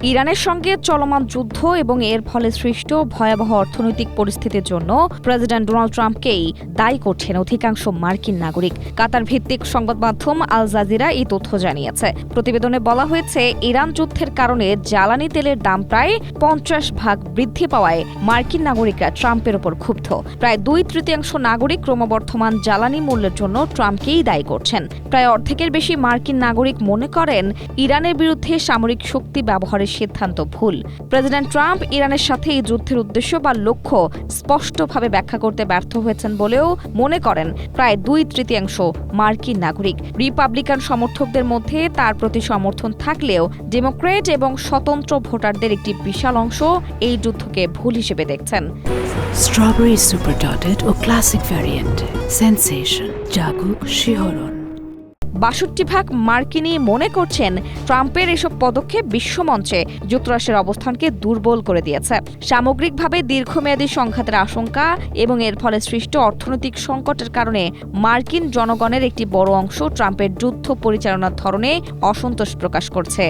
ইরানের সঙ্গে চলমান যুদ্ধ এবং এর ফলে সৃষ্ট ভয়াবহ অর্থনৈতিক পরিস্থিতির জন্য প্রেসিডেন্ট ডোনাল্ড ট্রাম্পকেই দায়ী করছেন অধিকাংশ মার্কিন নাগরিক। কাতার ভিত্তিক সংবাদ মাধ্যম আল জাজিরা এই তথ্য জানিয়েছে। প্রতিবেদনে বলা হয়েছে, ইরান যুদ্ধের কারণে জ্বালানি তেলের দাম প্রায় 50% বৃদ্ধি পাওয়ায় মার্কিন নাগরিকরা ট্রাম্পের ওপর ক্ষুব্ধ। প্রায় 2/3 নাগরিক ক্রমবর্ধমান জ্বালানি মূল্যের জন্য ট্রাম্পকেই দায়ী করছেন। প্রায় অর্ধেকের বেশি মার্কিন নাগরিক মনে করেন ইরানের বিরুদ্ধে সামরিক শক্তি ব্যবহারের সিদ্ধান্ত ভুল। প্রেসিডেন্ট ট্রাম্প ইরানের সাথে এই যুদ্ধের উদ্দেশ্য বা লক্ষ্য স্পষ্টভাবে ব্যাখ্যা করতে ব্যর্থ হয়েছেন বলেও মনে করেন প্রায় 2/3 মার্কিন নাগরিক। রিপাবলিকান সমর্থকদের মধ্যে তার প্রতি সমর্থন থাকলেও ডেমোক্রেট এবং স্বতন্ত্র ভোটারদের একটি বিশাল অংশ এই যুদ্ধকে ভুল হিসেবে দেখছেন। স্ট্রবেরি সুপার ডটেড ও ক্লাসিক ভ্যারিয়েন্টে সেন্সেশন জাগুক শিহরণ। 62% মার্কিনী মনে করছেন ট্রাম্পের এসব পদক্ষেপ বিশ্বমঞ্চে যুক্তরাষ্ট্রের অবস্থানকে দুর্বল করে দিয়েছে। সামগ্রিকভাবে দীর্ঘমেয়াদী সংঘাতের আশঙ্কা এবং এর ফলে সৃষ্ট অর্থনৈতিক সংকটের কারণে মার্কিন জনগণের একটি বড় অংশ ট্রাম্পের যুদ্ধ পরিচালনার ধরনে অসন্তোষ প্রকাশ করছে।